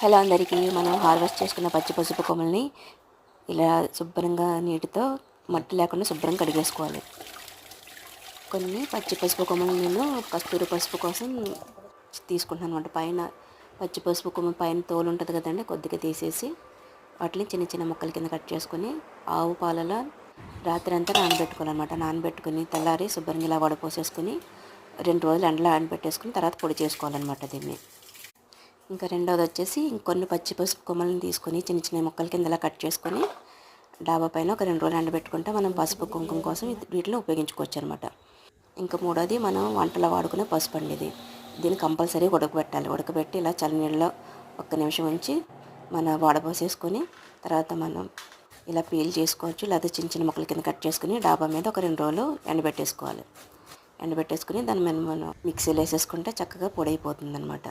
Hello అందరికీ. మనం harvest చేసుకున్న పచ్చి పసుపు కొమ్మల్ని ఇలా శుభ్రంగా నీటితో మట్టి లేకుండా శుభ్రంగా కడిగేసుకోవాలి. కొన్ని పచ్చి పసుపు కొమ్మలు నేను కస్తూరి పసుపు కోసం తీసుకుంటున్నాను అనమాట. పైన పచ్చి పసుపు కొమ్మ పైన తోలు ఉంటుంది కదండి, కొద్దిగా తీసేసి వాటిని చిన్న చిన్న ముక్కల కింద కట్ చేసుకొని ఆవు పాలలో రాత్రి అంతా నానబెట్టుకోవాలన్నమాట. నానబెట్టుకుని తెల్లారి శుభ్రంగా ఇలా వడపోసేసుకుని 2 రోజులు ఎండలో ఆనబెట్టేసుకుని తర్వాత పొడి చేసుకోవాలన్నమాట దీన్ని. ఇంకా రెండవది వచ్చేసి ఇంకొన్ని పచ్చి పసుపు కొమ్మలను తీసుకొని చిన్న చిన్న ముక్కల కింద ఇలా కట్ చేసుకొని డాబా పైన ఒక 2 రోజులు ఎండబెట్టుకుంటే మనం పసుపు కుంకుమ కోసం వీటిలో ఉపయోగించుకోవచ్చు అనమాట. ఇంకా మూడోది మనం వంటలో వాడుకునే పసుపు అండి. దీన్ని కంపల్సరీ ఉడకబెట్టాలి. ఉడకబెట్టి ఇలా చల్లనీళ్ళలో 1 నిమిషం ఉంచి మన వడపోసేసుకొని తర్వాత మనం ఇలా పీల్ చేసుకోవచ్చు. లేదా చిన్న చిన్న ముక్కల కింద కట్ చేసుకుని డాబా మీద ఒక 2 రోజులు ఎండబెట్టేసుకోవాలి. ఎండబెట్టేసుకుని దాని మీద మనం మిక్సీలో వేసేసుకుంటే చక్కగా పొడి అయిపోతుంది అనమాట.